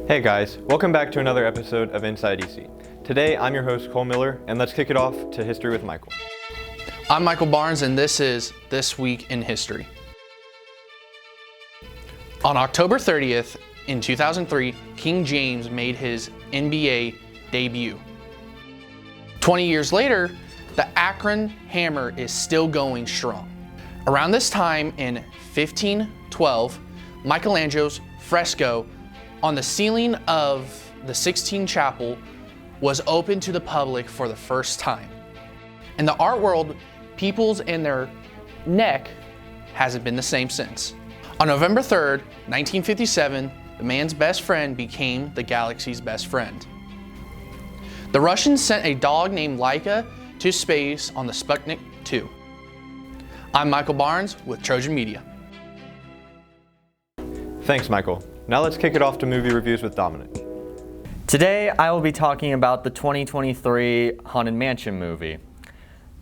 Hey guys, welcome back to another episode of Inside EC. Today I'm your host Cole Miller, and let's kick it off to History with Michael. I'm Michael Barnes, and this is This Week in History. On October 30th in 2003, King James made his NBA debut. 20 years later, the Akron Hammer is still going strong. Around this time in 1512, Michelangelo's fresco on the ceiling of the Sistine Chapel was open to the public for the first time. In the art world, peoples and their neck hasn't been the same since. On November 3rd, 1957, the man's best friend became the galaxy's best friend. The Russians sent a dog named Laika to space on the Sputnik 2. I'm Michael Barnes with Trojan Media. Thanks, Michael. Now let's kick it off to movie reviews with Dominic. Today I will be talking about the 2023 Haunted Mansion movie.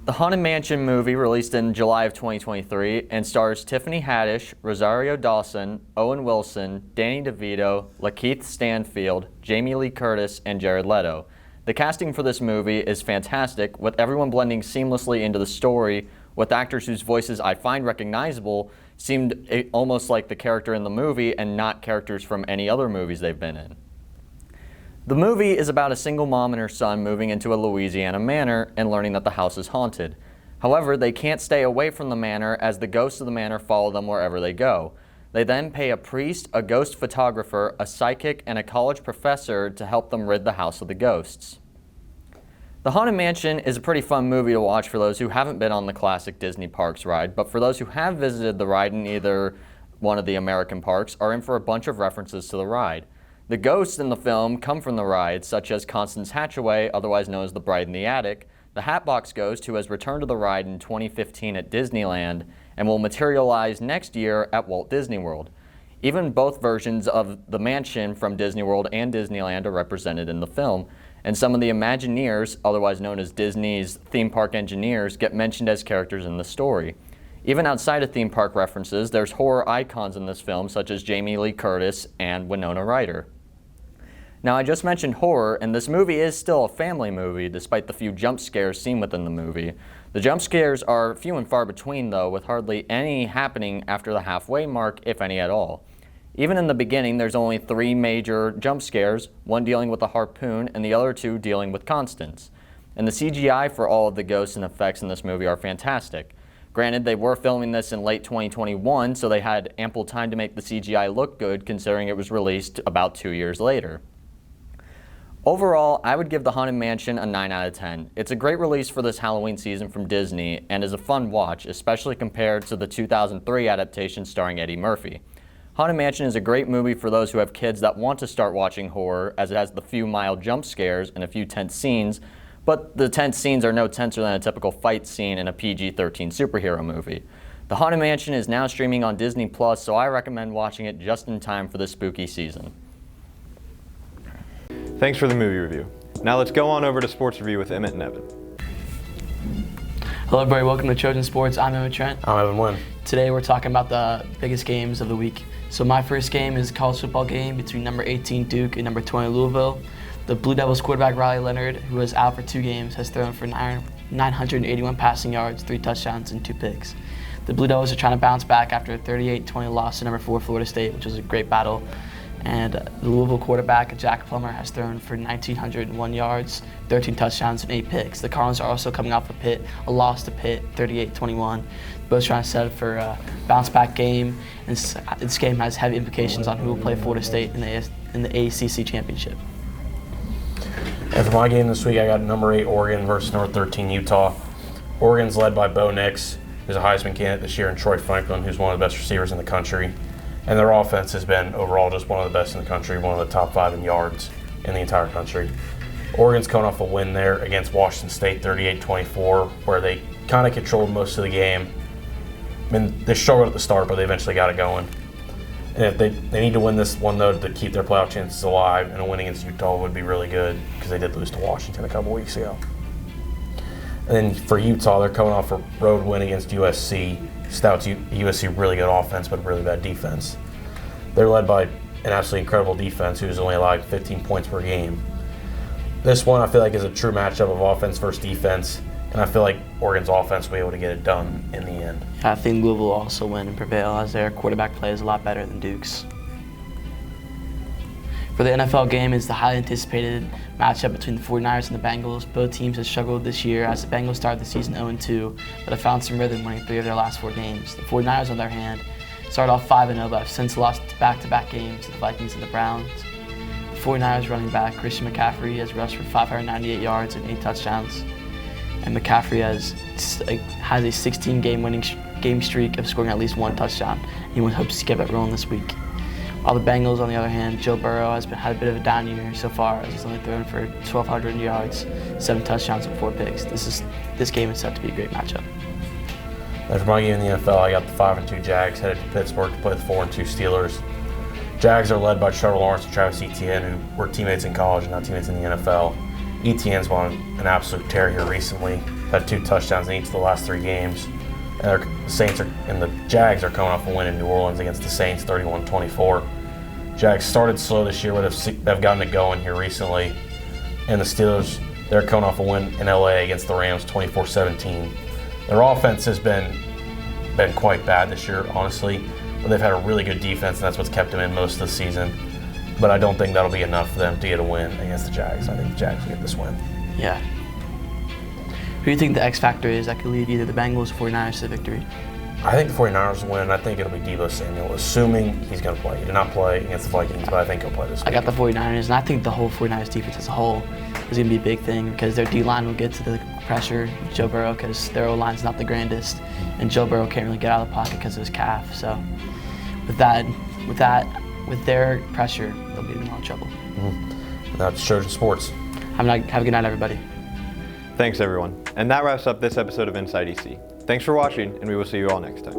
The Haunted Mansion movie released in July of 2023 and stars Tiffany Haddish, Rosario Dawson, Owen Wilson, Danny DeVito, Lakeith Stanfield, Jamie Lee Curtis, and Jared Leto. The casting for this movie is fantastic, with everyone blending seamlessly into the story, with actors whose voices I find recognizable seemed almost like the character in the movie and not characters from any other movies they've been in. The movie is about a single mom and her son moving into a Louisiana manor and learning that the house is haunted. However, they can't stay away from the manor as the ghosts of the manor follow them wherever they go. They then pay a priest, a ghost photographer, a psychic, and a college professor to help them rid the house of the ghosts. The Haunted Mansion is a pretty fun movie to watch for those who haven't been on the classic Disney Parks ride, but for those who have visited the ride in either one of the American parks are in for a bunch of references to the ride. The ghosts in the film come from the ride, such as Constance Hatchaway, otherwise known as the Bride in the Attic, the Hatbox Ghost, who has returned to the ride in 2015 at Disneyland and will materialize next year at Walt Disney World. Even both versions of the mansion from Disney World and Disneyland are represented in the film, and some of the Imagineers, otherwise known as Disney's theme park engineers, get mentioned as characters in the story. Even outside of theme park references, there's horror icons in this film, such as Jamie Lee Curtis and Winona Ryder. Now, I just mentioned horror, and this movie is still a family movie, despite the few jump scares seen within the movie. The jump scares are few and far between, though, with hardly any happening after the halfway mark, if any at all. Even in the beginning, there's only 3 major jump scares, one dealing with a harpoon and the other 2 dealing with Constance. And the CGI for all of the ghosts and effects in this movie are fantastic. Granted, they were filming this in late 2021, so they had ample time to make the CGI look good, considering it was released about 2 years later. Overall, I would give The Haunted Mansion a 9 out of 10. It's a great release for this Halloween season from Disney and is a fun watch, especially compared to the 2003 adaptation starring Eddie Murphy. Haunted Mansion is a great movie for those who have kids that want to start watching horror, as it has the few mild jump scares and a few tense scenes, but the tense scenes are no tenser than a typical fight scene in a PG-13 superhero movie. The Haunted Mansion is now streaming on Disney+, so I recommend watching it just in time for the spooky season. Thanks for the movie review. Now let's go on over to sports review with Emmett and Evan. Hello everybody, welcome to Trojan Sports. I'm Emmett Trent. I'm Evan Wynn. Today we're talking about the biggest games of the week. So my first game is a college football game between number 18 Duke and number 20 Louisville. The Blue Devils quarterback Riley Leonard, who was out for 2 games, has thrown for 981 passing yards, 3 touchdowns, and 2 picks. The Blue Devils are trying to bounce back after a 38-20 loss to number 4 Florida State, which was a great battle. And the Louisville quarterback, Jack Plummer, has thrown for 1,901 yards, 13 touchdowns, and 8 picks. The Cardinals are also coming off a loss to Pitt, 38-21. Both trying to set up for a bounce-back game. And this game has heavy implications on who will play Florida State in the ACC championship. And for my game this week, I got number 8 Oregon versus number 13 Utah. Oregon's led by Bo Nix, who's a Heisman candidate this year, and Troy Franklin, who's one of the best receivers in the country. And their offense has been overall just one of the best in the country, one of the top 5 in yards in the entire country. Oregon's coming off a win there against Washington State, 38-24, where they kind of controlled most of the game. I mean, they struggled at the start, but they eventually got it going. And if they need to win this one, though, to keep their playoff chances alive, and a win against Utah would be really good because they did lose to Washington a couple weeks ago. And then for Utah, they're coming off a road win against USC. Stout USC, really good offense, but really bad defense. They're led by an absolutely incredible defense who's only allowed 15 points per game. This one I feel like is a true matchup of offense versus defense, and I feel like Oregon's offense will be able to get it done in the end. I think Louisville will also win and prevail as their quarterback play is a lot better than Duke's. For the NFL game is the highly anticipated matchup between the 49ers and the Bengals. Both teams have struggled this year as the Bengals started the season 0-2, but have found some rhythm winning 3 of their last 4 games. The 49ers, on their hand, started off 5-0, but have since lost back-to-back games to the Vikings and the Browns. The 49ers running back Christian McCaffrey has rushed for 598 yards and 8 touchdowns. And McCaffrey has a 16-game streak of scoring at least 1 touchdown. He hopes to get that rolling this week. While the Bengals, on the other hand, Joe Burrow has had a bit of a down year so far, as he's only thrown for 1,200 yards, 7 touchdowns, and 4 picks. This game is set to be a great matchup. And for my game in the NFL, I got the 5-2 Jags headed to Pittsburgh to play the 4-2 Steelers. Jags are led by Trevor Lawrence and Travis Etienne, who were teammates in college and now teammates in the NFL. Etienne's on an absolute tear here recently, had 2 touchdowns in each of the last 3 games. And the Jags are coming off a win in New Orleans against the Saints, 31-24. Jags started slow this year, but have gotten it going here recently. And the Steelers, they're coming off a win in LA against the Rams, 24-17. Their offense has been quite bad this year, honestly, but they've had a really good defense, and that's what's kept them in most of the season. But I don't think that'll be enough for them to get a win against the Jags. I think the Jags will get this win. Yeah. Who do you think the X factor is that could lead either the Bengals or 49ers to victory? I think the 49ers will win. I think it'll be Deebo Samuel, assuming he's going to play. He did not play against the Vikings, but I think he'll play this week. I got the 49ers, and I think the whole 49ers defense as a whole is going to be a big thing because their D-line will get to the pressure, Joe Burrow, because their O-line's not the grandest, and Joe Burrow can't really get out of the pocket because of his calf. So with their pressure, they'll be in a lot of trouble. Mm-hmm. That's Trojan Sports. Have a good night, everybody. Thanks, everyone. And that wraps up this episode of Inside EC. Thanks for watching, and we will see you all next time.